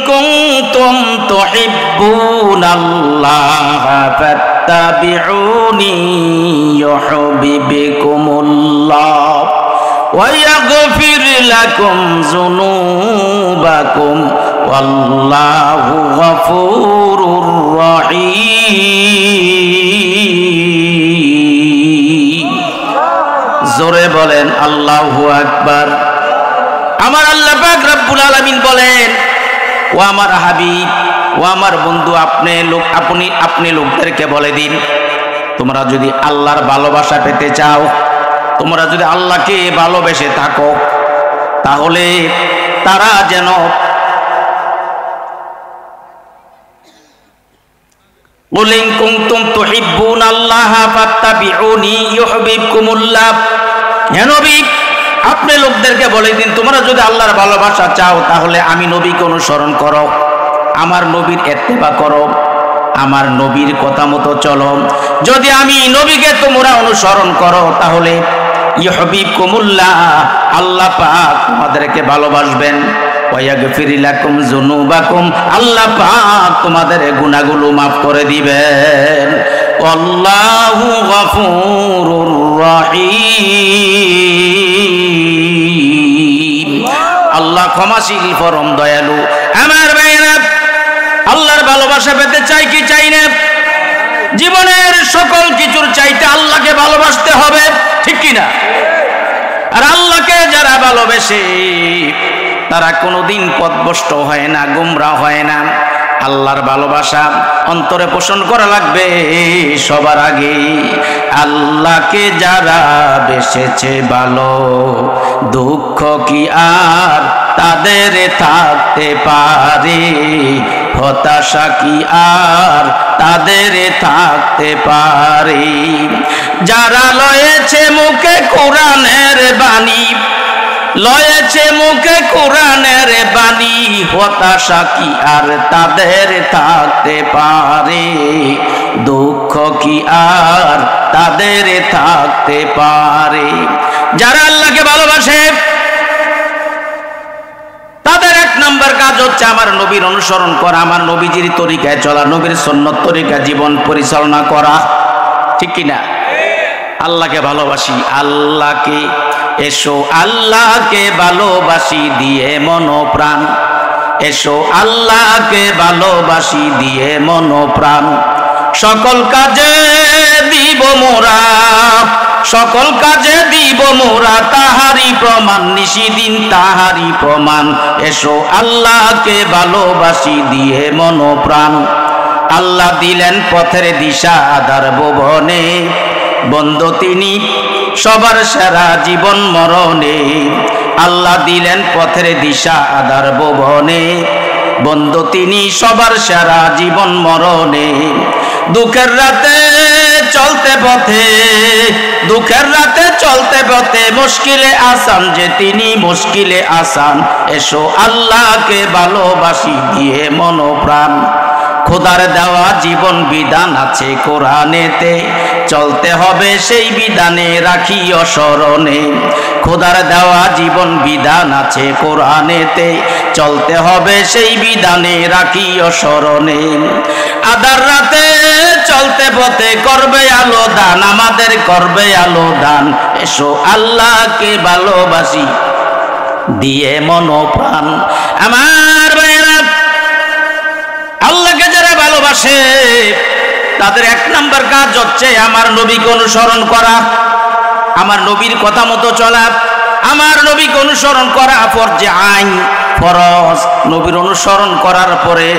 কুনতুম তুহিব্বুনাল্লাহা ফাত্তাবিউনি ইউহিব্বুকুমুল্লাহ ওয়া ইয়াগফির লাকুম যুনুবাকুম ওয়াল্লাহু গফুরুর রহিম। জোরে বলেন আল্লাহু আকবার। আমার আল্লাহ পাক রব্বুল আলামিন বলেন, ও আমার হাবিব, ও আমার বন্ধু, আপনি লোকদেরকে বলে দিন, তোমরা যদি আল্লাহর ভালোবাসা পেতে চাও, তোমরা যদি আল্লাহকে ভালোবেসে থাকো, তাহলে তারা যেন কুল ইন কুনতুম তুহিব্বুনাল্লাহা ফাত্তাবিউনি ইউহিব্বুকুমুল্লাহ। হে নবী, আপনি লোকদেরকে বলে দিন, তোমরা যদি আল্লাহর ভালোবাসা চাও, তাহলে আমি নবীকে অনুসরণ করো, আমার নবীর ইত্তেবা করো, আমার নবীর কথা মতো চলো। যদি আমি নবীকে তোমরা অনুসরণ করো, তাহলে ইউহিব্বুকুমুল্লাহ, আল্লাহ পাক তোমাদেরকে ভালোবাসবেন। ওয়া ইয়াগফির লাকুম যুনুবাকুম, আল্লাহ পাক তোমাদের গুনাহগুলো maaf করে দিবেন। আল্লাহু গফুরুর রহিম, আল্লাহ ক্ষমাশীল পরম দয়ালু। আমার ভাইরা, আল্লাহর ভালোবাসা পেতে চাই কি চাই না? জীবনের সকল কিছুর চাইতে আল্লাহকে ভালোবাসতে হবে, ঠিক কি না? আর আল্লাহকে যারা ভালোবাসে তারা কোনোদিন পথভ্রষ্ট হয় না, গোমরা হয় না। আল্লাহর ভালোবাসা অন্তরে পোষণ করা লাগবে সবার আগে। আল্লাহকে যারা বেসেছে ভালো, দুঃখ কি আর তাদের থাকতে পারে? হতাশা কি আর তাদের থাকতে পারে? যারা লয়েছে মুখে কোরআনের বাণী, লয়েছে মুখে কোরআনের বাণী, হতাশা কি আর তাদের থাকতে পারে? দুঃখ কি আর তাদের থাকতে পারে? যারা আল্লাহকে ভালোবাসে তাদের এক নম্বর কাজ হচ্ছে আমার নবীর অনুসরণ করা, আমার নবীজির তরিকায় চলা, নবীর সুন্নত তরিকা জীবন পরিচালনা করা, ঠিক কিনা? আল্লাহকে ভালোবাসি, আল্লাহকে, এসো আল্লাহকে ভালোবাসি দিয়ে মন প্রাণ, এসো আল্লাহকে ভালোবাসি দিয়ে মন প্রাণ। সকল কাজে দিব মোরা, সকল কাজে দিব মোরা তাহারি প্রমাণ, নিশিদিন তাহারি প্রমাণ। এসো আল্লাহকে ভালোবাসি দিয়ে মন প্রাণ। আল্লাহ দিলেন পথের দিশা আধার ভুবনে, বন্ধু তিনি সবার সেরা জীবন মরণে। আল্লাহ দিলেন পথের দিশা আধার ভুবনে, বন্ধু তিনি সবার সেরা জীবন মরণে। দুঃখের রাতে চলতে পথে, দুঃখের রাতে চলতে পথে, মুশকিলে আসান যে তিনি মুশকিলে আসান। এসো আল্লাহকে ভালোবাসি দিয়ে মন প্রাণ। খোদার দেওয়া জীবন বিধান আছে কোরআনেতে, চলতে হবে সেই বিধানে রাখিও স্মরণে। খোদার দেওয়া জীবন বিধান আছে কোরআনেতে, চলতে হবে সেই বিধানে রাখিও স্মরণে। আধার রাতে চলতে পথে করবে আলো দান, আমাদের করবে আলো দান। এসো আল্লাহকে ভালোবাসি দিয়ে মন প্রাণ। আমার ভাইয়েরা, আল্লাহকে যারা ভালোবাসে তাদের এক নম্বর কাজ হচ্ছে আমার নবীকে অনুসরণ করা, আমার নবীর কথা মতো চলা, আমার নবীকে অনুসরণ করা ফরজে আইন, ফরজ। নবীর অনুসরণ করার পরে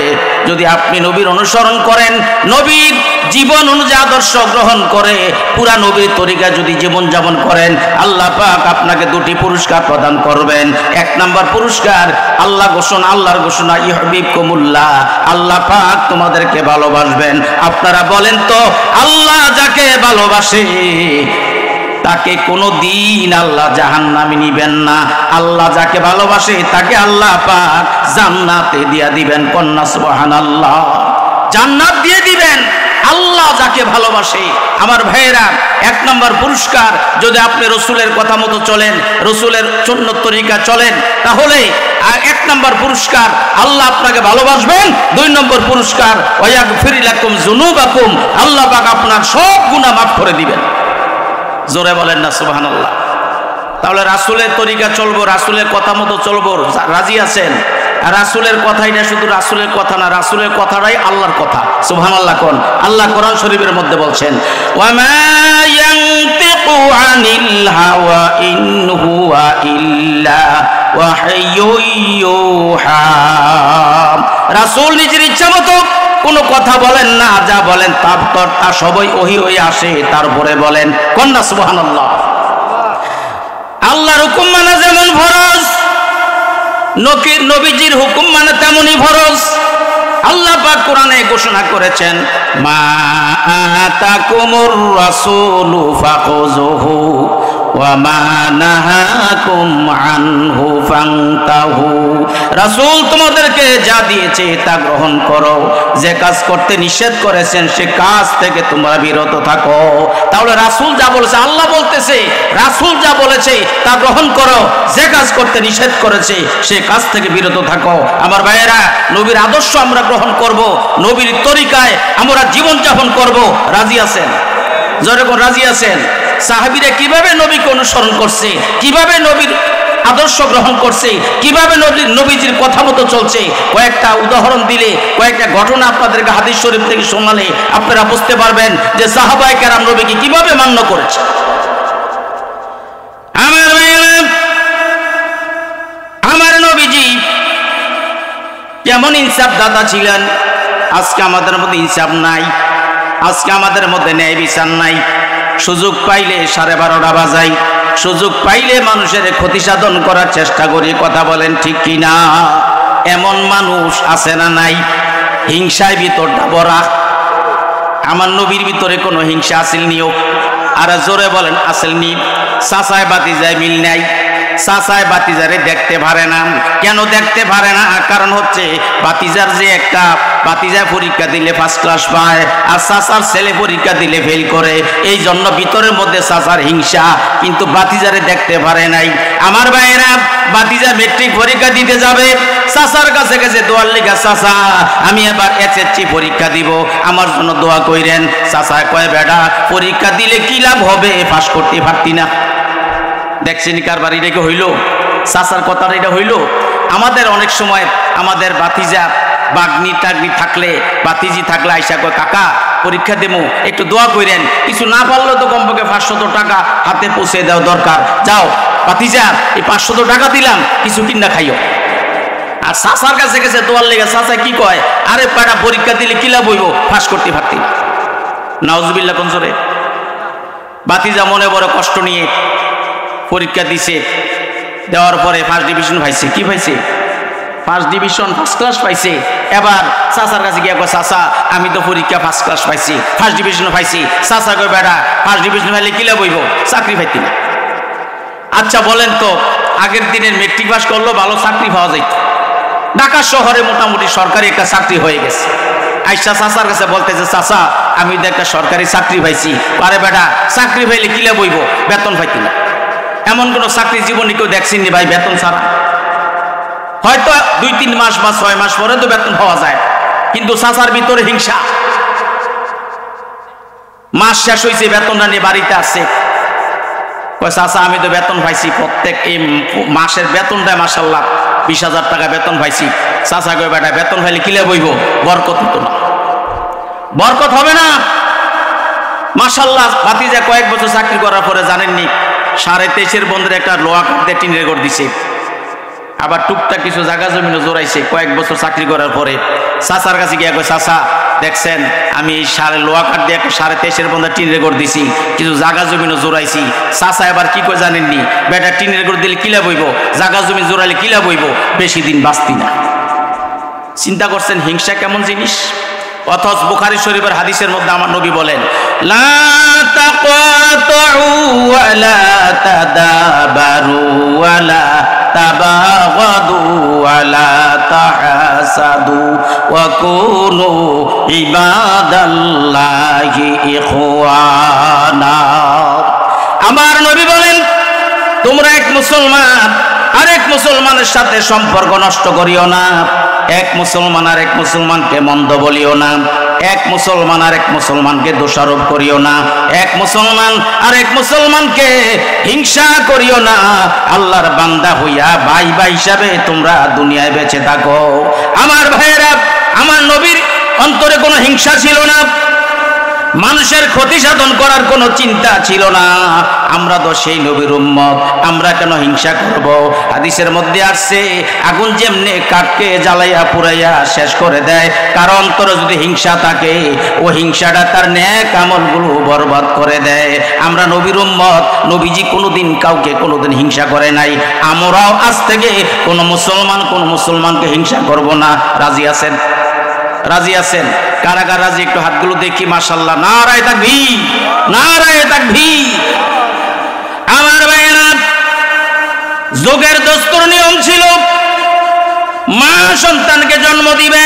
যদি আপনি নবীর অনুসরণ করেন, নবীর জীবন অনুযায়ী আদর্শ গ্রহণ করে পুরা নবীর তরিকা যদি জীবন যাপন করেন, আল্লাহ পাক আপনাকে দুটি পুরস্কার প্রদান করবেন। এক নম্বর পুরস্কার, আল্লাহর ঘোষণা ইউহিব্বুকুমুল্লাহ, আল্লাহ পাক তোমাদেরকে ভালোবাসবেন। আপনারা বলেন তো, আল্লাহ যাকে ভালোবাসে তাকে কোনো দিন আল্লাহ জাহান্নামে নিবেন না। আল্লাহ যাকে ভালোবাসে তাকে আল্লাহ পাক জান্নাতে দিয়া দিবেন। কন্যা সুবহানাল্লাহ, জান্নাত দিয়ে দিবেন। আল্লাহ যাকে ভালোবাসে। আমার ভাইয়েরা, 1 নম্বর পুরস্কার, যদি আপনি রসুলের কথা মতো চলেন, রসুলের সুন্নত তরিকা চলেন, তাহলে 1 নম্বর পুরস্কার আল্লাহ আপনাকে ভালোবাসবেন। 2 নম্বর পুরস্কার ওয়াগফির লাকুম যুনুবাকুম, আল্লাহ পাক আপনার সব গুনাহ মাফ করে দিবেন। জোরে বলেন না সুবহানাল্লাহ। তাহলে রাসূলের তরিকা চলবো, রাসূলের কথা মতো চলবো, রাজি আছেন? আর রাসূলের কথাই না, শুধু রাসূলের কথা না, রাসূলের কথাটাই আল্লাহর কথা। সুবহানাল্লাহ কোন। আল্লাহ কোরআন শরীফের মধ্যে বলছেন, ওয়া মা ইয়ানতিকু আনিল হাওয়া ইন হুয়া ইল্লা ওয়াহয়ুন ইউহা। রাসূল নিজের ইচ্ছা মতো কোনো কথা বলেন না, যা বলেন তা সবই ওহী হয়ে আসে। তারপরে বলেন কন্যা সুবহানাল্লাহ। আল্লাহর হুকুম মানা যেমন ফরজ, নবীজির হুকুম মানে তেমনই ফরজ। আল্লাহ পাক কোরআনে ঘোষণা করেছেন, মা আতাকুমুর রাসূলু ফাখুযুহু ওয়া মা নাহাকুম আনহু ফান্তাহু। রাসূল তোমাদেরকে যা দিয়েছে তা গ্রহণ করো, যে কাজ করতে নিষেধ করেছেন সে কাজ থেকে তোমরা বিরত থাকো। তাহলে রাসূল যা বলেছে, আল্লাহ বলতেছে রাসূল যা বলেছে তা গ্রহণ করো, যে কাজ করতে নিষেধ করেছে সে কাজ থেকে বিরত থাকো। আমার ভাইয়েরা, নবীর আদর্শ আমরা গ্রহণ করব, নবীর তরিকায় আমরা জীবন যাপন করব। রাজি আছেন? যখন রাজি আছেন? সাহাবীরা কিভাবে নবীকে অনুসরণ করছে, কিভাবে নবীর আদর্শ গ্রহণ করছে, কিভাবে নবীজির কথা মতো চলছে, কয়েকটা উদাহরণ দিলে, কয়েকটা ঘটনা আপনাদেরকে হাদিস শরীফ থেকে শোনালে আপনারা বুঝতে পারবেন যে সাহাবায়ে কেরাম নবীকে কিভাবে মান্য করেছে। আমার নবীজি কেমন ইনসাফ দাতা ছিলেন। আজকে আমাদের মধ্যে ইনসাফ নাই, আজকে আমাদের মধ্যে ন্যায় বিচার নাই। সুযোগ পাইলে 12:30 বাজাই, সুযোগ পাইলে মানুষের ক্ষতি সাধন করার চেষ্টা করি। কথা বলেন ঠিক কিনা? এমন মানুষ আছে না নাই? হিংসায় ভিতরটা ভরা। আমার নবীর ভিতরে কোনো হিংসা আসেল নিও? আর জোরে বলেন আসেল নি? চাচায় বাতিজায় মিল নাই, চাচায় বাতিজারে দেখতে পারে না। কেন দেখতে পারে না? কারণ হচ্ছে বাতিজার যে একটা বাতিজা পরীক্ষা দিলে 1st ক্লাস পায়, আর চাচার ছেলে পরীক্ষা দিলে ফেল করে। এই জন্য ভিতরের মধ্যে চাচার হিংসা, কিন্তু বাতিজারে দেখতে পারে নাই। আমার ভাইয়েরা, বাতিজা মেট্রিক পরীক্ষা দিতে যাবে, চাচার কাছে গেছে দোয়ার লিখা, চাচা আমি এবার SSC পরীক্ষা দিব, আমার জন্য দোয়া কইরেন। চাচা কয়, বেটা পরীক্ষা দিলে কি লাভ হবে, পাস করতে পারতি না। দেখছেন কারবার এটাকে হইল, চাচার কথাটা এটা হইল। আমাদের অনেক সময় আমাদের বাতিজা বাগনি টাগনি থাকলে, বাতিজি থাকলে আইসা কয়, কাকা পরীক্ষা দেবো, একটু দোয়া করেন। কিছু না পারলেও তো কমপক্ষে 500 টাকা হাতে পৌঁছে দেওয়া দরকার। যাও বাতিজা, এই 500 টাকা দিলাম, কিছু কিনা খাইও। আর চাচার কাছে গেছে দোয়ার লেগে, চাচা কি কয়, আরে পাড়া পরীক্ষা দিলে কিলা বইব, ফাঁস করতে পারতি না। নাউজুবিল্লাহ কোন জোরে। বাতিজা মনে বড় কষ্ট নিয়ে পরীক্ষা দিছে, দেওয়ার পরে 1st ডিভিশন পাইছে। কি পাইছে? 1st ডিভিশন, 1st ক্লাস পাইছে। এবার চাচার কাছে গিয়ে কয়, চাচা আমি তো পরীক্ষা 1st ক্লাস পাইছি, 1st ডিভিশন পাইছি। চাচা কয়, বেটা 1st ডিভিশন পাইলে কিলা বইব, চাকরি পাইতি না। আচ্ছা বলেন তো, আগের দিনের মেট্রিক পাস করলো ভালো চাকরি পাওয়া যাইত। ঢাকা শহরে মোটামুটি সরকারি একটা চাকরি হয়ে গেছে। আইসা চাচার কাছে বলতেছে, চাচা আমি তো একটা সরকারি চাকরি পাইছি। আরে বেটা চাকরি পাইলে কিলা বইব, বেতন পাইতি না। এমন কোন চাকরি জীবনে কেউ দেখছেন নি ভাই বেতন ছাড়া? হয়তো 2-3 মাস বা 6 মাস পরে তো বেতন পাওয়া যায়, কিন্তু চাচার ভিতরে হিংসা। মাস শেষ হয়েছে, বেতনটা নিয়ে বাড়িতে আসছে, কয় চাচা আমি তো বেতন পাইছি, প্রত্যেক এই মাসের বেতনটায় মাশাআল্লাহ 20,000 টাকা বেতন পাইছি। চাচা কয়, বেটা বেতন পাইলে কিলে বইব, বরকত হতো না, বরকত হবে না। মাশাআল্লাহ ভাতিজা কয়েক বছর চাকরি করার পরে জানেননি 23.5 বন্ধের একটা লোয়া কাটতে টিন রেকর্ড দিছে। আবার টুকটাক কিছু জায়গা জমিনও জোড়াইছে কয়েক বছর চাকরি করার পরে। চাচার কাছে গিয়ে কয়, চাচা দেখছেন আমি লোয়া কাট দিয়ে একটা 23.5 বন্ধের টিন রেকর্ড দিছি, কিছু জায়গা জমিনও জোড়াইছি। চাচা এবার কি কয় জানেননি? বেটা টিন রেকর্ড দিলে কিলা বইব, জায়গা জমি জোড়াইলে কিলা বইব, বেশি দিন বাঁচতি না। চিন্তা করছেন হিংসা কেমন জিনিস? অথচ বুখারী শরীফের হাদিসের মধ্যে আমার নবী বলেন, লা তাকাতু ওয়া লা তাদাবারু ওয়া লা তাবাগাদু ওয়ালা তাহাসাদু ওয়া কুনু ইবাদাল্লাহি ইখওয়ানা। আমার নবী বলেন, তোমরা এক মুসলমান আরেক মুসলমানের সাথে সম্পর্ক নষ্ট করিও না, এক মুসলমান আরেক মুসলমানকে মন্দ বলিও না, এক মুসলমান আরেক মুসলমানকে দোষারোপ করিও না, এক মুসলমান আরেক মুসলমানকে হিংসা করিও না। আল্লাহর বান্দা হইয়া ভাই ভাই হিসাবে তোমরা দুনিয়ায় বেঁচে থাকো। আমার ভাইয়েরা, আমার নবীর অন্তরে কোনো হিংসা ছিল না, মানুষের ক্ষতি সাধন করার কোনো চিন্তা ছিল না। আমরা তো সেই নবীর উম্মত, আমরা কেন হিংসা করব? হাদিসের মধ্যে আসছে, আগুন যেমনে কাঠকে জ্বালাইয়া পুরাইয়া শেষ করে দেয়, কারণ অন্তরে যদি হিংসা থাকে, ও হিংসাটা তার নেক আমলগুলো বরবাদ করে দেয়। আমরা নবীর উম্মত, নবীজি কোনোদিন কাউকে কোনোদিন হিংসা করে নাই। আমরাও আজ থেকে কোনো মুসলমানকে হিংসা করব না। রাজি আছেন? রাজি আছেন? কারা কারা রাজি? একটু হাতগুলো দেখি। মাশাআল্লাহ, নারায়ে তাকবীর, নারায়ে তাকবীর। আমার ভাইয়েরা, যুগের দস্তুর নিয়ম ছিল, মা সন্তানকে জন্ম দিবে,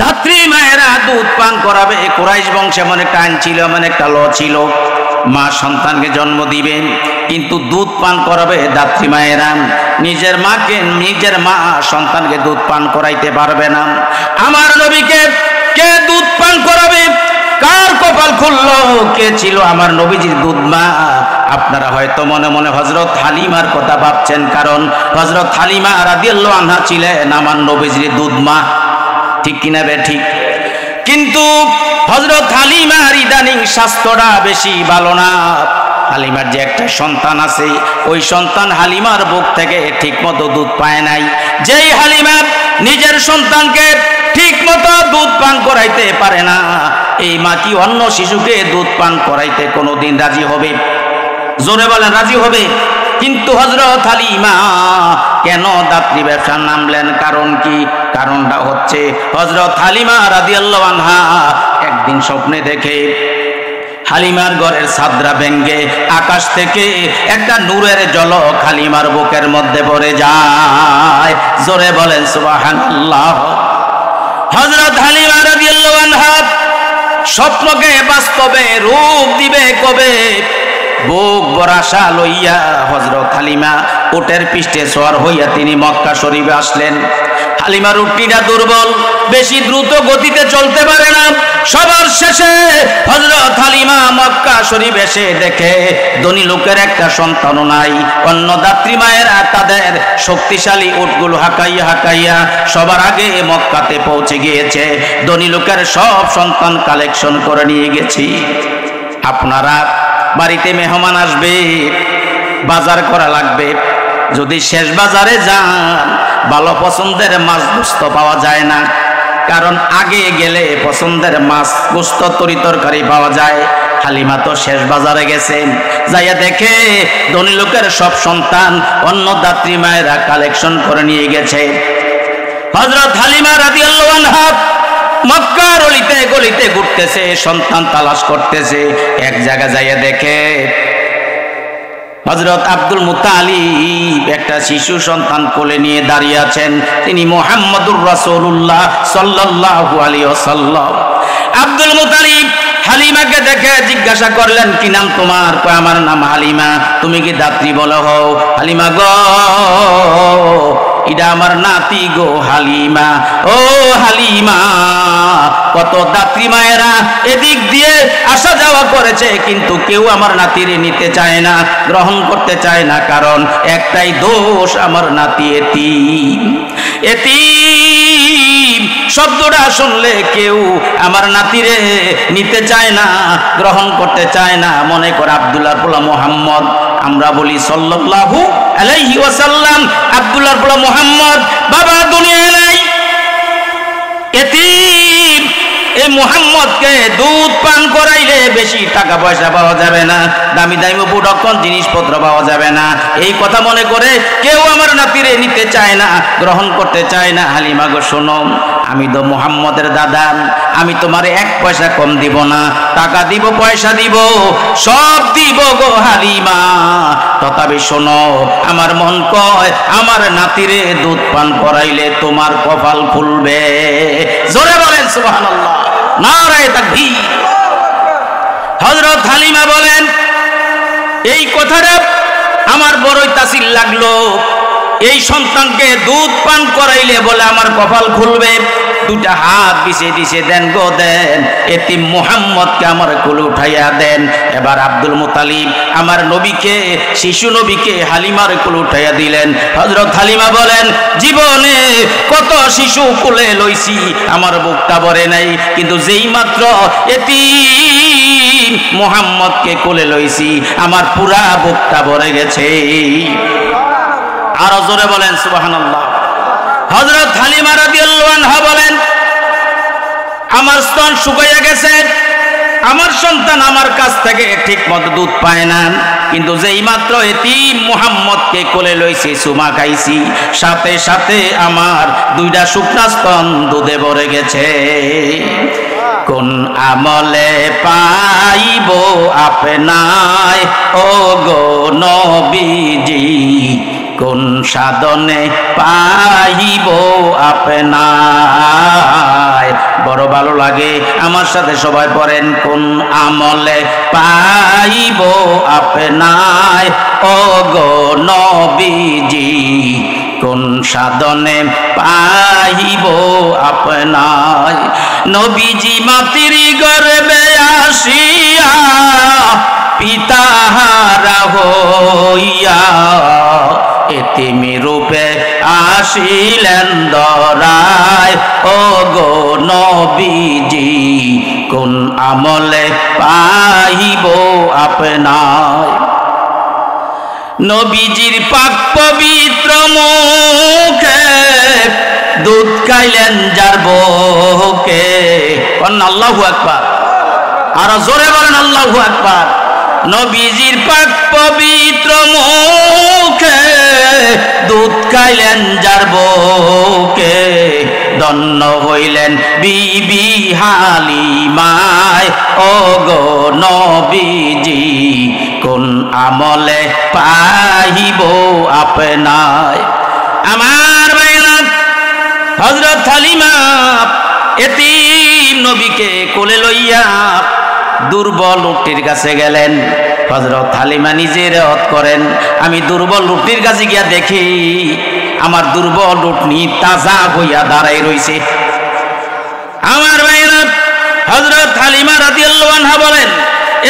ধাত্রী মায়েরা দুধ পান করাবে। কুরাইশ বংশে এমন একটা আইন ছিল, এমন একটা ল ছিল, মা সন্তানকে জন্ম দিবেন কিন্তু দুধ পান করাবে ধাত্রী মায়েরা। নিজের মা সন্তানকে দুধ পান করাইতে পারবে না। আমার নবীকে কে দুধ পান করাবে? কার কপাল খুললো? কে ছিল আমার নবীজির দুধ মা? আপনারা হয়তো মনে মনে হযরত হালিমার কথা ভাবছেন, কারণ হযরত হালিমা রাদিয়াল্লাহু আনহা ছিলেন আমার নবীজির দুধ মা। ঠিক কিনা বে ঠিক? কিন্তু হযরত হালিমার ইদানিং স্বাস্থ্যটা বেশি ভালো না। হালিমার যে একটা সন্তান আছে, ওই সন্তান হালিমার বুক থেকে ঠিক মতো দুধ পায় নাই। যেই হালিমা নিজের সন্তানকে ঠিক মতো দুধ পান করাইতে পারে না, এই মা কি অন্য শিশুকে দুধ পান করাইতে কোনোদিন রাজি হবে? জোরে বলেন, রাজি হবে? কিন্তু হযরত হালিমা কেন দাত্রী ব্যবসার নামলেন? কারণ কি? কারণটা হচ্ছে হযরত হালিমা রাদিয়াল্লাহু আনহা একদিন স্বপ্নে দেখে হালিমার ঘরের ছাদরা ভেঙ্গে আকাশ থেকে একটা নূরের ঝলক হালিমার বুকের মধ্যে পড়ে যায়। জোরে বলেন সুবহানাল্লাহ। হযরত হালিমা রাদিয়াল্লাহু আনহা স্বপ্নকে বাস্তবে রূপ দিবে কবে? বুক ভরা আশা লইয়া হযরত হালিমা উটের পৃষ্ঠে সওয়ার হইয়া তিনি মক্কা শরীফে আসলেন। হালিমার উটটিটা দুর্বল, বেশি দ্রুত গতিতে চলতে পারে না। সবার শেষে হযরত হালিমা মক্কা শরীফ এসে দেখে ধনী লোকের একটা সন্তানও নাই। অন্য দাত্রী মায়েরা তাদের শক্তিশালী উটগুলো হাঁকাইয়া সবার আগে মক্কাতে পৌঁছে গিয়েছে। ধনী লোকের সব সন্তান কালেকশন করে নিয়ে গেছি। আপনারা বাড়িতে মেহমান আসবে, বাজার করা লাগবে, যদি শেষ বাজারে যান ভালো পছন্দের মাছ গোস্ত পাওয়া যায় না, কারণ আগে গেলে পছন্দের মাছ গোস্ত তরকারি পাওয়া যায়। হালিমা তো শেষ বাজারে গেছেন, যাইয়া দেখে ধনী লোকের সব সন্তান অন্য দাত্রী মায়েরা কালেকশন করে নিয়ে গেছে। হযরত হালিমা রাদিয়াল্লাহু আনহা মক্কার অলিতে গলিতে ঘুরতেছে, সন্তান তালাশ করতেছে। এক জায়গায় যাইয়া দেখে হযরত আব্দুল মুত্তালিব একটা শিশু সন্তান কোলে নিয়ে দাঁড়িয়ে আছেন। তিনি মুহাম্মদুর রাসূলুল্লাহ সাল্লাল্লাহু আলাইহি ওয়াসাল্লাম। আব্দুল মুত্তালিব হালিমাকে দেখে জিজ্ঞাসা করলেন, কি নাম তোমার? কয়, আমার নাম হালিমা। তুমি কি দাত্রী বলো হও? হালিমা গো, এটা আমার নাতি গো হালিমা। ও হালিমা, কত দাত্রী মায়েরা এদিক দিয়ে আসা যাওয়া করেছে, কিন্তু কেউ আমার নাতিরে নিতে চায় না, গ্রহণ করতে চায় না। কারণ একটাই দোষ, আমার নাতি এতিম। এতিম শব্দটা শুনলে কেউ আমার নাতিরে নিতে চায় না, গ্রহণ করতে চায় না। মনে করে আব্দুল্লাহর পোলা মুহাম্মদ, আমরা বলি সাল্লাল্লাহু আলাইহি ওয়াসাল্লাম, আব্দুল্লাহর পোলা মুহাম্মদ বাবা দুনিয়ায় নাই, এতিম। এই মুহাম্মদকে দুধ পান করাইলে বেশি টাকা পয়সা পাওয়া যাবে না, দামি দামি প্রোডাক্ট জিনিসপত্র পাওয়া যাবে না। এই কথা মনে করে কেউ আমার নাতিরে নিতে চায় না, গ্রহণ করতে চায় না। হালিমা গো শোনো, আমি তো মুহাম্মদের দাদা, আমি তোমার এক পয়সা কম দিব না, টাকা দিব, পয়সা দিব, সব দিব গো হালিমা। তথাপি শোনো, আমার মন কয় আমার নাতিরে দুধ পান করাইলে তোমার কপাল খুলবে। জোরে বলেন সুবহানাল্লাহ, নারায়ে তাকবীর। হযরত হালিমা বলেন, এই কথাটা আমার বড়ই তাসির লাগলো, এই সন্তানকে দুধ পান করাইলে বলে আমার কপাল খুলবে। দুটা হাত বিছিয়ে দিছে, দেন গো দেন, এতিম মুহাম্মদকে আমার কোলে উঠাইয়া দেন। এবার আব্দুল মুতালিব আমার নবীকে, শিশু নবীকে হালিমার কোলে উঠাইয়া দিলেন। হযরত হালিমা বলেন, জীবনে কত শিশু কোলে লইছি, আমার বুকটা ভরে নাই, কিন্তু যেই মাত্র এতিম মুহাম্মদকে কোলে লইছি, আমার পুরা বুকটা ভরে গেছে। আরো জোরে বলেন সুবহানাল্লাহ। হযরত হালিমা রাদিয়াল্লাহু আনহা বলেন, আমার স্তন শুকাইয়া গেছে, আমার সন্তান আমার কাছ থেকে ঠিক মতো দুধ পায় না, কিন্তু যেই মাত্র এতিম মুহাম্মদকে কোলে লইছি, সুমা খাইছি, সাথে সাথে আমার দুইটা শুকনা স্তন দুধে ভরে গেছে। কোন আমলে পাইব আপনায় ও গো নবীজি, কোন সাধনে পাইব আপনায়। বড় ভালো লাগে, আমার সাথে সবাই পড়েন, কোন আমলে পাইব আপনায় ও গো নবীজি, কোন সাধনে পাইব আপনায়। নবীজি মাতৃ গর্ভে আসিয়া পিতাহারা হইয়া, এতিমি রূপে আসিলেন ধরায় ও গো নবীজি, কোন আমলে পাইব আপনায়। নবীজির পাক পবিত্র মুখে দুধ খাইলেন যার বুকে। আল্লাহু আকবার, আর জোরে বলেন আল্লাহু আকবার। নবীজির পাক পবিত্র মুখে দুধ খাইলেন যার বুকে, ধন্য হইলেন বিবি হালিমায় ও গো নবীজি, কোন আমলে পাইব আপনায়। আমার ভাইরা, হযরত হালিমা এতিম নবীকে কোলে লইয়া দুর্বল উটটির কাছে গেলেন। হযরত হালিমা নিজে রেওয়াত করেন, আমি দুর্বল উটটির কাছে গিয়া দেখি আমার দুর্বল উটনি তাজা হইয়া দাঁড়াই রইছে। আমার ভাইরা, হযরত হালিমা রাদিয়াল্লাহু আনহা বলেন,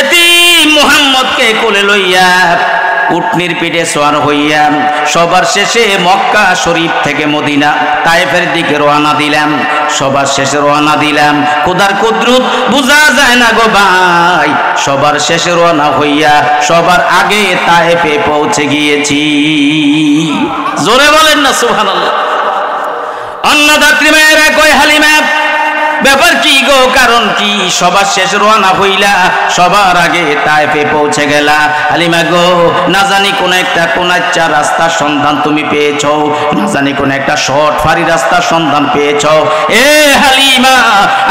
এতিম মুহাম্মদকে কোলে লইয়া উটনির পিঠে সওয়ার হইয়া সবার শেষে মক্কা শরীফ থেকে মদিনা তায়েফের দিকে রওনা দিলাম। সবার শেষে রওনা দিলাম, খোদার কুদরত বুঝা যায় না গো ভাই। সবার শেষে রওনা হইয়া সবার আগে তায়েফে পৌঁছে গিয়েছি। জোরে বলেন না সুবহানাল্লাহ। অন্য যাত্রী মেয়েরা কয়, হালিমা ব্যাপার কি গো, কারণ কি? সবার শেষ রওনা হইলা, সবার আগে তায়েফে পৌঁছে গেলা। হালিমা গো, না জানি কোন একটা কোনাচ্চা রাস্তার সন্ধান তুমি পেয়েছো, না জানি কোন একটা শর্ট ফারি রাস্তার সন্ধান পেয়েছো। এ হালিমা,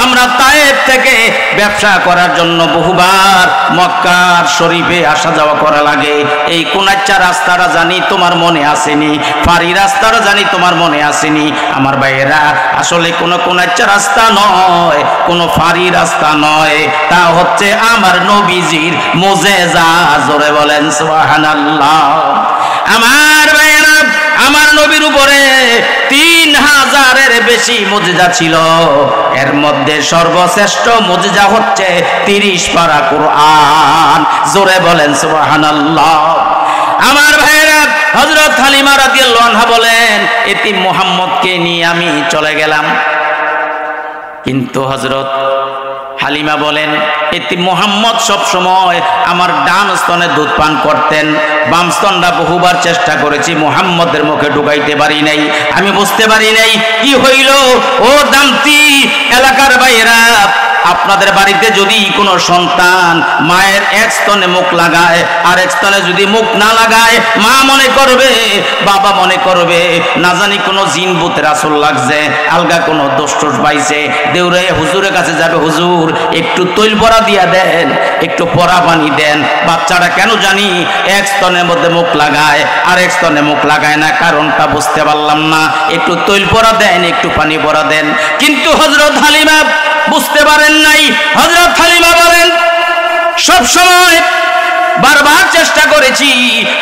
আমরা তায়েফ থেকে ব্যবসা করার জন্য বহুবার মক্কার শরীফে আসা যাওয়া করা লাগে। এই কোনাচ্চা রাস্তাটা জানি তোমার মনে আসেনি, ফারি রাস্তাটা জানি তোমার মনে আসেনি। আমার ভাইয়েরা, আসলে কোনো কোনাচ্চা রাস্তা নয়, কোন ফারি রাস্তা নয়, তা হচ্ছে আমার নবীজির মুজিজা। জোরে বলেন সুবহানাল্লাহ। আমার ভাইয়েরা, আমার নবীর উপরে 3000-এর বেশি মুজিজা ছিল। এর মধ্যে সর্বশ্রেষ্ঠ মুজিজা হচ্ছে 30 পারা কোরআন। জোরে বলেন সুবহানাল্লাহ। আমার ভাইয়েরা, হযরত হালিমা রাদিয়াল্লাহু আনহা বলেন, এতিম মুহাম্মদকে নিয়ে আমি চলে গেলাম। কিন্তু হযরত হালিমা বলেন, এতিম মুহাম্মদ সব সময় আমার ডান স্তনে দুধ পান করতেন, বাম স্তনটা বহুবার চেষ্টা করেছি, মুহাম্মদের মুখে ঢুকাইতে পারি নাই। আমি বুঝতে পারি নাই কি হইল। ও দামতি এলাকার ভাইয়েরা, আপনাদের বাড়িতে যদি কোনো সন্তান মায়ের এক স্তনে মুখ লাগায় আর এক স্তনে যদি মুখ না লাগায়, মা মনে করবে, বাবা মনে করবে না জানি কোনো জিন ভূতের আসর লাগছে, আলগা কোনো দোষ টোষ পাইছে, দেউরে হুজুরের কাছে যাবে, হুজুর একটু তৈল পরা দিয়া দেন, একটু পরা পানি দেন। বাচ্চাটা কেন জানি এক স্তনের মধ্যে মুখ লাগায় আর এক স্তনে মুখ লাগায় না, কারণটা বুঝতে পারলাম না, একটু তৈল পরা দেন, একটু পানি পরা দেন। কিন্তু হযরত হালিমা বুঝতে পারেন নাই। হযরত হালিমা বলেন, সব সময় বারবার চেষ্টা করেছি,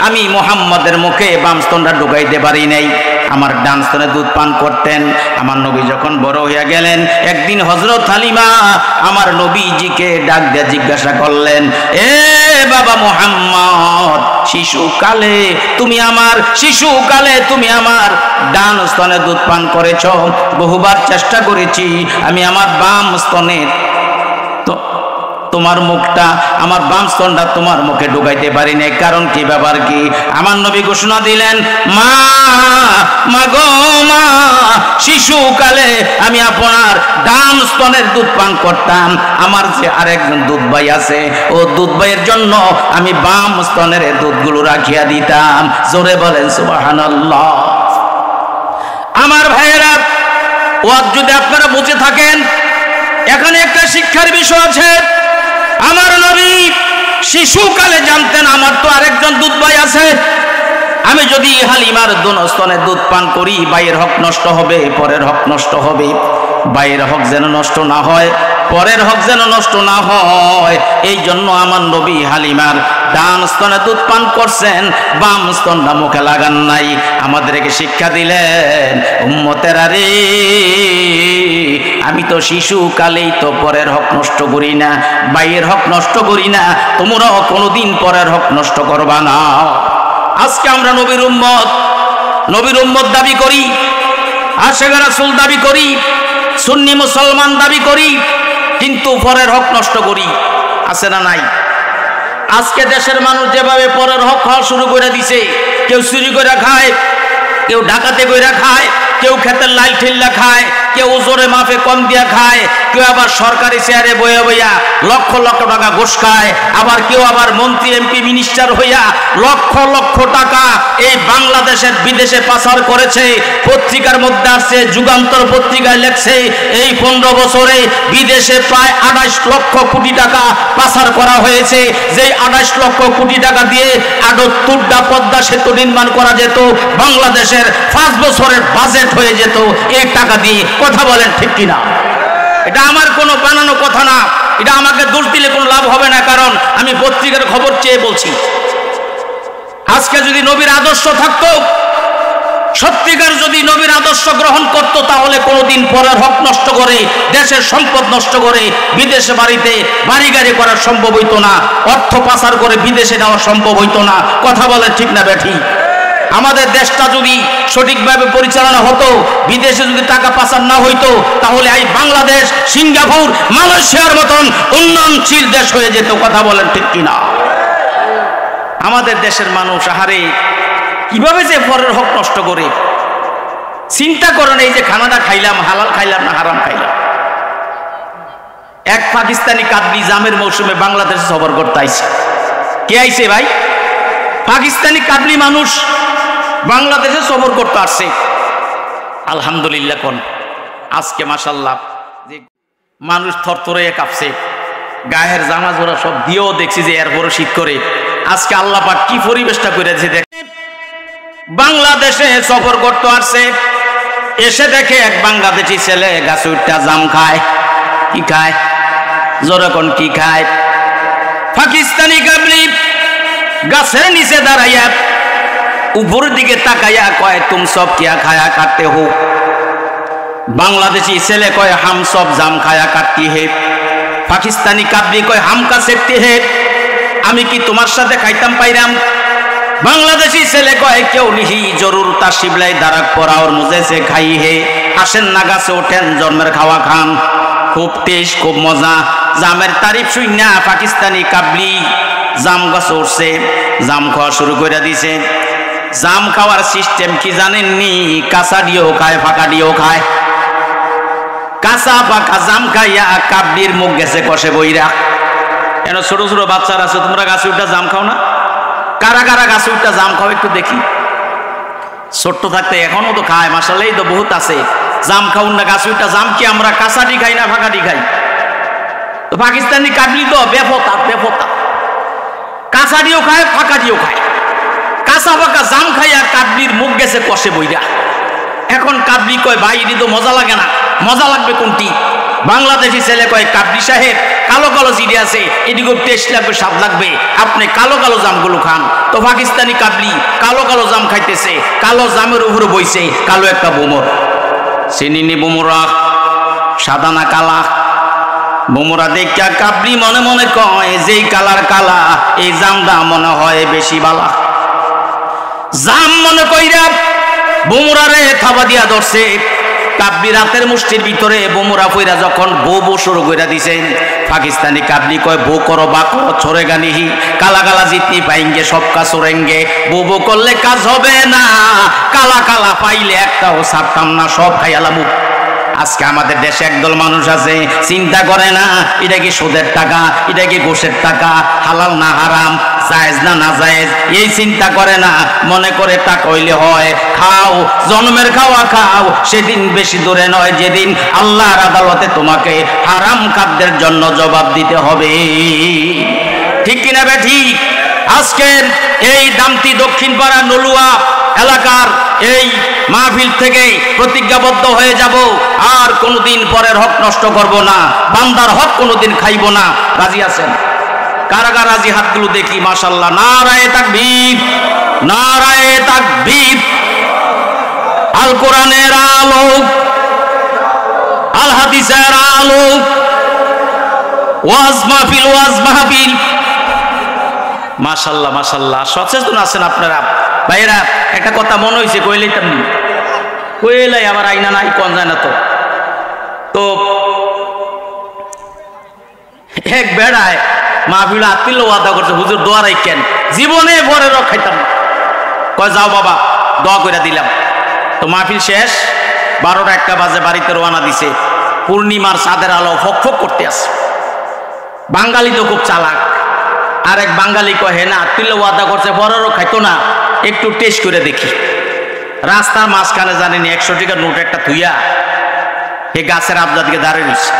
আমি মুহাম্মাদের মুখে বাম স্তনটা ঢুকাইতে পারি নাই, আমার ডান স্তনে দুধ পান করতেন। আমার নবী যখন বড় হইয়া গেলেন, একদিন হযরত হালিমা আমার নবীজিকে ডাক দিয়ে জিজ্ঞাসা করলেন, এ বাবা মুহাম্মদ, শিশুকালে তুমি আমার ডান স্তনে দুধ পান করেছ, বহুবার চেষ্টা করেছি আমি আমার বাম স্তনে তোমার মুখটা, আমার বাম স্তনটা তোমার মুখে ঢুকাইতে পারি নাই, কারণ কি, ব্যাপার কি? আমার নবী ঘোষণা দিলেন, মা গো মা, শিশুকালে আমি আপনার ডান স্তনের দুধ পান করতাম, আমার যে আরেকজন দুধ ভাই আছে, ও দুধ ভাইয়ের জন্য আমি বাম স্তনের দুধগুলো রাখিয়া দিতাম। জোরে বলেন সুবহানাল্লাহ। আমার ভাইয়েরা, ওয়াজ যদি আপনারা বুঝে থাকেন, এখানে একটা শিক্ষার বিষয় আছে। আমার নবী শিশুকালে জানতেন আমার তো আরেকজন দুধ ভাই আছে, আমি যদি হালিমার দোনো স্তনে দুধ পান করি, ভাইয়ের হক নষ্ট হবে, পরের হক নষ্ট হবে, ভাইয়ের হক যেন নষ্ট না হয়, পরের হক যেন নষ্ট না হয়, এই জন্য আমার নবী হালিমার ডান স্তনে দুধ পান করছেন, বাম স্তনটা মুখে লাগান নাই। আমাদেরকে শিক্ষা দিলেন, উম্মতেরা রে, আমি তো শিশুকালেই তো পরের হক নষ্ট করি না, ভাইয়ের হক নষ্ট করি না, তোমরাও কোনোদিন পরের হক নষ্ট করবা না। আজকে আমরা নবীর উম্মত দাবি করি, আশিকে রাসূল দাবি করি, সুন্নি মুসলমান দাবি করি, কিন্তু পরের হক নষ্ট করি, আছে না নাই? আজকে দেশের মানুষ যেভাবে পরের হক খাওয়া শুরু করে দিছে, কেউ চুরি করে খায়, কেউ ডাকাতে কইরা খায়, কেউ ক্ষেতের লাইল ঠেল্লা খায়, কেউ ওজনে মাপে কম দিয়া খায়, কেউ আবার সরকারি চেয়ারে বইয়া বইয়া লক্ষ লক্ষ টাকা ঘুষ খায়, আবার কেউ আবার মন্ত্রী এমপি মিনিস্টার হইয়া লক্ষ লক্ষ টাকা এই বাংলাদেশের বিদেশে পাচার করেছে। পত্রিকার মধ্যে আসছে, যুগান্তর পত্রিকায় লেখছে, এই 15 বছরে বিদেশে প্রায় 28 লক্ষ কোটি টাকা পাচার করা হয়েছে। যেই 28 লক্ষ কোটি টাকা দিয়ে 78টা পদ্মা সেতু নির্মাণ করা যেত, বাংলাদেশের 5 বছরের বাজেট হয়ে যেত এই টাকা দিয়ে। কথা বলেন ঠিক কিনা? এটা আমার কোনো বানানো কথা না, এটা আমাকে দোষ দিলে কোনো লাভ হবে না, কারণ আমি পত্রিকার খবর চেয়ে বলছি। আজকে যদি নবীর আদর্শ থাকতো, সত্যিকার যদি নবীর আদর্শ গ্রহণ করত, তাহলে কোনোদিন পরের হক নষ্ট করে, দেশের সম্পদ নষ্ট করে বিদেশে বাড়ি গাড়ি করা সম্ভব হইতো না, অর্থ পাচার করে বিদেশে নেওয়া সম্ভব হইতো না। কথা বলেন ঠিক না বেঠি? আমাদের দেশটা যদি সঠিকভাবে পরিচালনা হতো, বিদেশে যদি টাকা পাচার না হইতো, তাহলে এই বাংলাদেশ, সিঙ্গাপুর, মালয়েশিয়ার মতন উন্নয়নশীল দেশ হয়ে যেত। কথা বলেন ঠিক কিনা? আমাদের দেশের মানুষ আহারে কিভাবে যে পরের হক নষ্ট করে, চিন্তা করেন। এই যে খানাটা খাইলাম, হালাল খাইলাম না হারাম খাইলাম? এক পাকিস্তানি কাদরি জামের মৌসুমে বাংলাদেশে সফর করতে আইছে। কে আইছে ভাই? পাকিস্তানি কাদরি মানুষ বাংলাদেশে সফর করতে আসছে। আলহামদুলিল্লাহ কোন আজকে মাশাআল্লাহ যে মানুষ থরথরে কাঁপছে, গায়ের জামা জোড়া সব দিয়েও দেখছি যে এরপরও শীত করে। আজকে আল্লাহ পাক কি পরিবেশটা করেছে দেখেন। বাংলাদেশে সফর করতে আসছে, এসে দেখে এক বাংলাদেশি ছেলে গাছে উঠটা জাম খায়। কি খায়? জোরে কোন কি খায়? পাকিস্তানি কাবলি গাছের নিচে দাঁড়াইয়া উপরের দিকে তাকাইয়া কয়, তুম সব কিয়া খায়া কাটতে হো? বাংলাদেশি ছেলে কয়, হাম সব জাম খায়া কাটতি হে। পাকিস্তানি কাবলি কয়, হাম কা সেকতে হে, আমি কি তোমার সাথে খাইতাম পাইরাম? বাংলাদেশি ছেলে কয়, কেউ নিহি জরুর তা শিবলাই দারাক পরা ওর মুজে সে খাই হে। আসেন না গাছে ওঠেন, জন্মের খাওয়া খান, খুব টেস্ট, খুব মজা। জামের তারিফ শুই না পাকিস্তানি কাবলি জাম গাছ উঠছে, জাম খাওয়া শুরু করে দিছে। জাম খাওয়ার সিস্টেম কি জানেননি? কাঁচা দিয়েও খায়, ফাঁকা দিয়েও খায়। কাঁচা পাকা জাম খাইয়া কাবলির মুখ গেছে কষে বইরা। এন ছোট ছোট বাচ্চারা আছে, তোমরা গাছে উঠা জাম খাও না? কারা কারা গাছে উঠা জাম খাও একটু দেখি। ছোট্ট থাকতে এখনো তো খায়, মাশাআল্লাহ, এই তো বহুত আছে। জাম খাউন না গাছে উঠা জাম কি আমরা কাঁচাটি খাই না ফাঁকাটি খাই? তো পাকিস্তানি কাবলি তো বেফতা বেফতা, কাঁচাটিও খায় ফাঁকাটিও খায়। কাঁচা পাকা জাম খাই আর কাবলির মুখ গেছে কষে বইরা। এখন কাবলি কয় ভাই এটি তো মজা লাগে না, মজা লাগবে কোনটি? বাংলাদেশি ছেলে কয় কাবলি সাহেব কালো কালো জিডি আছে, এদিকে টেস্ট লাগবে, স্বাদ লাগবে, আপনি কালো কালো জামগুলো খান। তো পাকিস্তানি কাবলি কালো কালো জাম খাইতেছে, কালো জামের উপরে বইছে কালো একটা বোমর। চিনিনি বোমরা সাদা না কালা? বোমরা দেখা কাবলি মনে মনে কয় যেই কালার কালা, এই জামটা মনে হয় বেশি বালা। জাম মনে কইরা বোমরারে থাবা দিয়া ধরছে। কাবলি রাতের মুষ্টির ভিতরে বোমরা ফইরা যখন বো বো শুরু কইরা দিছেন, পাকিস্তানি কাবলি কয় বো করো বা করো ছোড়ে গানিহি, কালা কালা জিতনি পাইঙ্গে সব কাজ চোরেঙ্গে। বো বো করলে কাজ হবে না, কালা কালা পাইলে একটাও ছাড়তাম না, সব খাইয়ালাম। আজকে আমাদের দেশে একদল মানুষ আছে চিন্তা করে না এটা কি সুদের টাকা, এটা কি ঘুষের টাকা, হালাল না হারাম, জায়েজ না না জায়েজ, এই চিন্তা করে না। মনে করে টাকা হইলে হয়, খাও, জন্মের খাওয়া খাও, সেদিন বেশি দূরে নয় যেদিন আল্লাহর আদালতে তোমাকে হারাম খাদ্যের জন্য জবাব দিতে হবে। ঠিক কিনা বে ঠিক? আজকের এই দামতি দক্ষিণ পাড়া নলুয়া এলাকার এই মাহফিল থেকে প্রতিজ্ঞাবদ্ধ হয়ে যাব, আর কোনোদিন পরের হক নষ্ট করব না, বান্দার হক কোনোদিন খাইব না। রাজি আছেন? কারা কারা রাজি? হাতগুলো দেখি। মাশাআল্লাহ, নারায়ে তাকবীর, নারায়ে তাকবীর। আল কোরআনের আলো, আল হাদিসের আলো, ওয়াজ মাহফিল, ওয়াজ মাহফিল। মাশাআল্লাহ মাশাআল্লাহ, সচেতন আছেন আপনারা ভাইরা। একটা কথা মনে হয়েছে কইলেই তেমনি কইলাই আবার আইনা নাই কোন যায় না। তো এক বেড়ায় মাহফিল আত্মীয় ওয়াদা করছে, হুজুর দোয়া রাখেন, জীবনে ভরে খাইতাম না। কয় যাও বাবা, দোয়া করে দিলাম। তো মাহফিল শেষ, 12টা 1টা বাজে বাড়িতে রওনা দিছে। পূর্ণিমার চাঁদের আলো ফক ফক করতে আসে। বাঙালি তো খুব চালাক। আর এক বাঙালি কয় হে না আত্মীয় ওয়াদা করছে পরেরও খাইতো না, একটু টেস্ট করে দেখি। রাস্তার মাঝখানে জানেনি 100 টাকার নোট একটা থুইয়া এই গাছের আবজা দিকে দাঁড়িয়ে রয়েছে।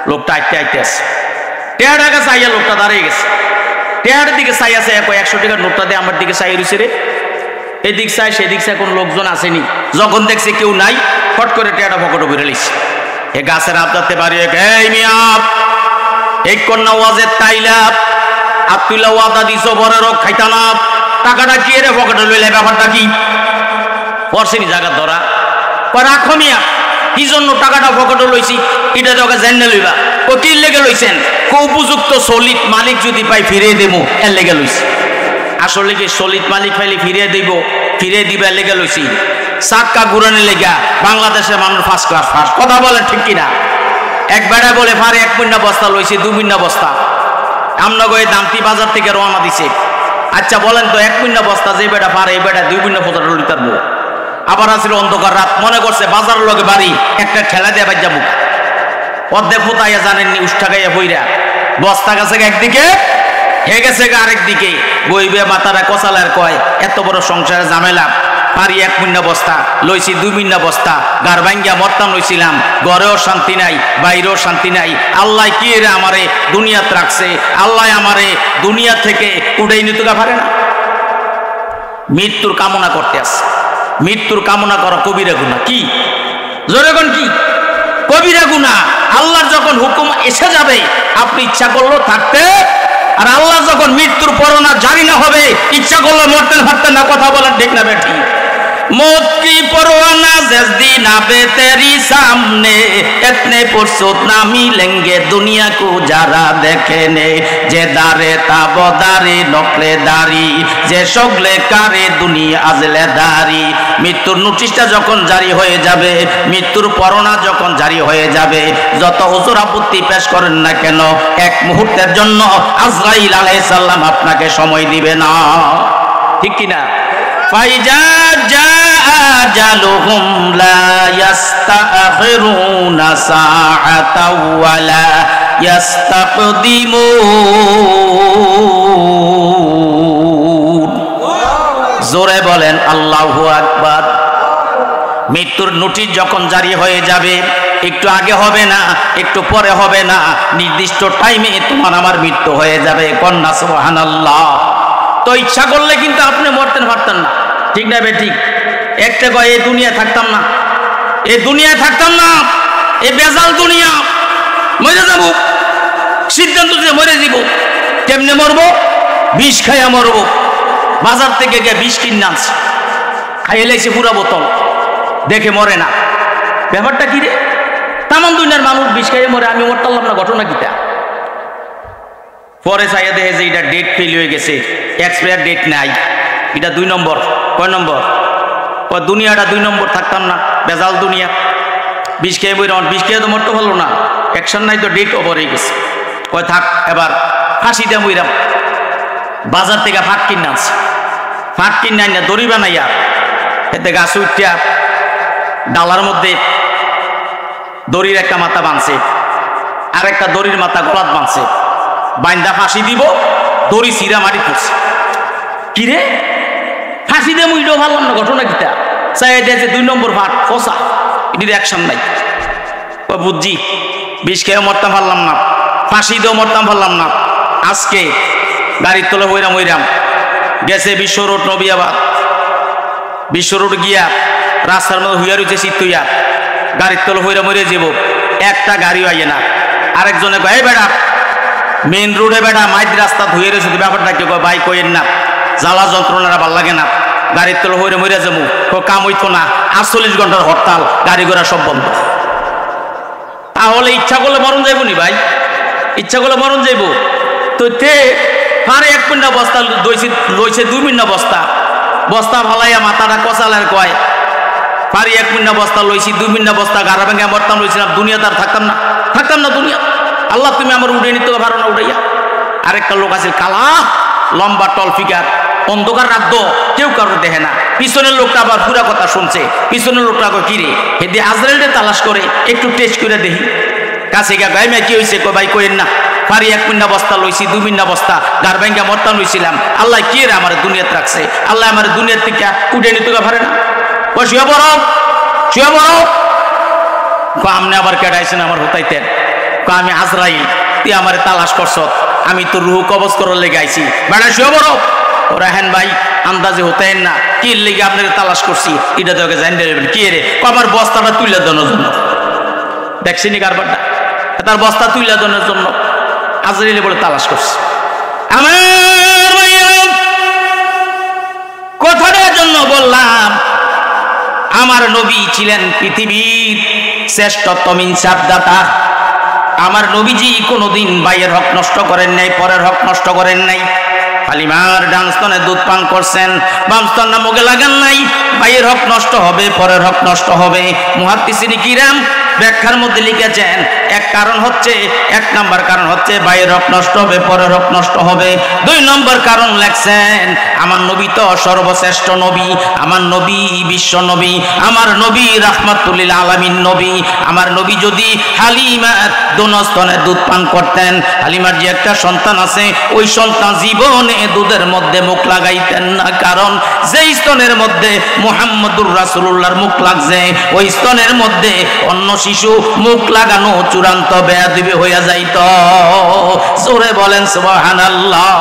লোকটা আইতে আইতে আছে, টেয়ারের কাছে আইয়া লোকটা দাঁড়িয়ে গেছে। টেয়ারের দিকে চাই আছে, 100 টাকার নোটটা দিয়ে আমার দিকে চাই রয়েছে রে। এদিক চাই সেদিক চাই, কোনো লোকজন আসেনি। যখন দেখছে কেউ নাই, ফট করে টেয়ারটা পকেটে বেরে লিছে। এ গাছের আবজাতে বাড়িয়ে এই মিয়া এই কন্যা ওয়াজের তাইলা আব্দুল্লাহ ওয়াদা দিছ বড় খাইতা না, টাকাটা কি রে পকেটে লইলে, ব্যাপারটা কি? পরশিনি জায়গা ধরা কয় রাখো মিয়া, কি জন্য টাকাটা পকেটে লইছি এটা তোকে জানিয়ে লইবা। ও কি লেগে লইছেন? উপযুক্ত সলিড মালিক যদি পাই ফিরিয়ে দেবো এর লেগে লইছি। আসলে কি সলিড মালিক পাইলে ফিরিয়ে দিব, ফিরিয়ে দিবা লেগে লইছি। চাক্কা ঘুরানি লেগা বাংলাদেশের মানুষ ফার্স্ট ক্লাস ফার্স্ট। কথা বলেন ঠিক কিনা? এক বেড়া বলে ফারে 1 বিন্না বস্তা লইছি, 2 বিন্না বস্তা। আমরা গিয়ে দামতি বাজার থেকে রওনা দিছে। আচ্ছা বলেন তো 1 বিন্না বস্তা যে বেটা পারে, এই বেটা 2 বিন্না বস্তা লইতার বউ। আবার আসলে অন্ধকার রাত, মনে করছে বাজারের লগে বাড়ি, একটা ঠেলা দিয়ে বাজ যাবো। অর্ধেক ফুটাইয়া জানেননি উষ্ঠা গাইয়া বইরা বস্তা গেছে একদিকে, হে গেছে আরেক দিকে। বইবে মাথাটা কচালার কয় এত বড় সংসারে ঝামেলা, পারি 1 বিন্না বস্তা লইছি, 2 বিন্না বস্তা গার ভাঙ্গিয়া মরতাম লইছিলাম। ঘরেও শান্তি নাই, বাইরেও শান্তি নাই। আল্লাহ কি রে আমারে দুনিয়াত রাখছে, আল্লাহ আমারে দুনিয়া থেকে উড়াই নিতে পারে না। মৃত্যুর কামনা করতে আসছে। মৃত্যুর কামনা করা কবিরা গুনাহ। কি জোরেগণ? কি কবিরা গুনাহ? আল্লাহর যখন হুকুম এসে যাবে, আপনি ইচ্ছা করলো থাকতে, আর আল্লাহ যখন মৃত্যুর পরোয়ানা জারি না হবে, ইচ্ছা করলো মরতে পারতেন না। কথা বলেন ঠিক না বেঠি? मौत की परवाना जिस दिन आवे तेरी सामने इतने फुर्सत ना मिलेंगे दुनिया को जरा देखेने जे दारे ताबदारी नकले दारी जे सगले कारे दुनिया आजले दारी। মৃত্যুর নোটিশটা যখন জারি হয়ে যাবে, মৃত্যুর পরোয়ানা যখন জারি হয়ে যাবে, যত ওজোর আপত্তি পেশ করেন না কেন, এক মুহূর্তের জন্য আজরাইল আলাইহিস সালাম আপনাকে সময় দিবে না। ঠিক কি না? ফাইজা জাআ আজালুহুম লা ইস্তাখিরুনা সাআতাও ওয়ালা ইস্তাকদিমুন। জোরে বলেন আল্লাহু আকবার। মৃত্যুর নোটিশ যখন জারি হয়ে যাবে, একটু আগে হবে না, একটু পরে হবে না, নির্দিষ্ট টাইমে তোমার আমার মৃত্যু হয়ে যাবে। কন্যা সুবহানাল্লাহ। তো ইচ্ছা করলে কিন্তু আপনি মরতেন পারতেন না, ঠিক না বে ঠিক? একটা কয় এই দুনিয়ায় থাকতাম না, এই দুনিয়ায় থাকতাম না, এই বেজাল দুনিয়া, মরে যাব। সিদ্ধান্ত যে মরে যাব। কেমনে মরবো? বিষ খাইয়া মরবো। বাজার থেকে গিয়ে বিষ কিনে আনছে, খাইয়ে লাইছে পুরা বোতল, দেখে মরে না। ব্যাপারটা কি রে? তামাম দুনিয়ার মানুষ বিষ খাইয়ে মরে, আমি মরতাম না, ঘটনা কিটা? পরে চাইয়া দেখে যে এটা ডেট ফেল হয়ে গেছে, এক্সপায়ার ডেট নাই। এটা 2 নম্বর। কয় নম্বর? দুনিয়াটা 2 নম্বর, থাকতাম না, বেজাল দুনিয়া। বিষ খেয়ে বই, বিষ খেয়ে তো মরতে পারলো না, অ্যাকশন নাই তো, ডেট ওভার হয়ে গেছে। কয় থাক, এবার ফাঁসি দিয়ে বইরাম। বাজার থেকে ফাঁক কিনে আনছে, ফাঁক কিনে আন না দড়ি বানাইয়া এতে গাছ উঠিয়া ডালার মধ্যে দড়ির একটা মাথা বাঁধছে, আর একটা দড়ির মাথা গলাত বাঁধছে, বাইন্দা ফাঁসি দিব, দড়ি চিরা মারি পড়ছে। কিরে ফাঁসি দিয়ে মুইটাও ভাবলাম না, ঘটনা কিটা? চাই দিয়েছে 2 নম্বর ভাট ফসা, এটির অ্যাকশন নাই। বুঝছি, বিষ খেয়েও মরতাম পারলাম না, ফাঁসি দিয়েও মরতাম পারলাম না। আজকে গাড়ির তলে হইরাম হইরাম গেছে বিশ্ব রোড নবিয়াবাদ, বিশ্ব রোড গিয়া রাস্তার মধ্যে হুইয়া রয়েছে চিত্তুইয়া, গাড়ির তলে হইরা মরে যাব। একটা গাড়িও আইয়ে না। আরেকজনে কয় এই বেটা মেইন রোডে বেটা মাইদ রাস্তা ধুয়ে রয়েছে, ব্যাপারটা কি? কয় ভাই কইেন না, জ্বালা যন্ত্রণারা ভাল লাগে না, গাড়ির তলে হইরে মরে যাবো। কাম হইতো না, 48 ঘন্টার হরতাল, গাড়ি ঘোড়া সব বন্ধ। তাহলে ইচ্ছা করলে মরণ যাইব নি ভাই? ইচ্ছা করলে মরণ যাইব তো? তে আরে 1 মিনিট বস্তা লইছে 2 মিনিট বস্তা, বস্তা ভালাইয়া মাথাটা কচালের কয় পারি 1 মিনিট বস্তা লইছি, 2 মিনিট বস্তা গাড়া ভেঙে মরতাম লইছিলাম, দুনিয়া তার থাকতাম না, থাকতাম না দুনিয়া। আল্লাহ তুমি আমার উড়িয়ে নিতে পারো না উড়াইয়া। আরেকটা লোক আছে কালা লম্বা টল ফিগার, অন্ধকার রাখতো, কেউ কারো দেখে না। পিছনের লোকটা আবার পুরা কথা শুনছে, পিছনের লোকটা কিরে হেদি আজরাইলকে তালাশ করে, একটু টেস্ট করে দেখি। কাছে গা গাই কি হয়েছে? কয় ভাই কইেন না, পারি 1 মিনিট বস্তা লইছি, 2 মিনিট বস্তা গাড় ভেঙে মরতাম লইছিলাম। আল্লাহ কি রে আমার দুনিয়াতে রাখছে, আল্লাহ আমার দুনিয়ার থেকে উঠে নিতে পারে না। শুয়ে বড় শুয়ে বড় আমনে আবার কেটাইছেন আমার হতাইতেন। আমি আজরাইল, তুই আমার তালাশ করছ, আমি তো রুহ কবজ করার লেগে আইছি। বেড়া শুয়ে বড় ওরা হেন ভাই আন্দাজে হতেন না, কি লেগে আপনাকে তালাশ করছি, এটা তোকে জানতে পারবেন। কি রে? আমার বস্তাটা তুলে দেওয়ার জন্য। দেখছিনি কারবারটা? তার বস্তা তুলে দেওয়ার জন্য আজরাইলে বলে তালাশ করছি। আমার কথাটার জন্য বললাম, আমার নবী ছিলেন পৃথিবীর শ্রেষ্ঠতম ইনসাফদাতা। আমার নবীজি কোনোদিন ভাইয়ের হক নষ্ট করেন নাই, পরের হক নষ্ট করেন নাই। হালিমার ডান স্তনে দুধ পান করছেন, বাম স্তনে মুখে লাগান নাই। ভাইয়ের হক নষ্ট হবে, পরের হক নষ্ট হবে। মুহাদ্দিসিনে কিরাম ব্যাখ্যার মধ্যে লিখেছেন, এক নাম্বার কারণ হচ্ছে ভাইয়ের হক নষ্ট হবে, পরের হক নষ্ট হবে। 2 নম্বর কারণ লেখছেন, আমার নবী তো সর্বশ্রেষ্ঠ নবী, আমার নবী বিশ্ব নবী, আমার নবী রাহমাতুল লিল আলামিন নবী। আমার নবী যদি হালিমার দোনস্তনে দুধ পান করতেন, হালিমার যে একটা সন্তান আছে, ওই সন্তান জীবনে দুধের মধ্যে মুখ লাগাইতেন না। কারণ যেই স্তনের মধ্যে মুহাম্মদুর রাসূলুল্লাহর মুখ লাগছে, ওই স্তনের মধ্যে অন্য শিশু মুখ লাগানো চূড়ান্ত বেয়াদবি হইয়া যাইত। জোরে বলেন সুবহানাল্লাহ।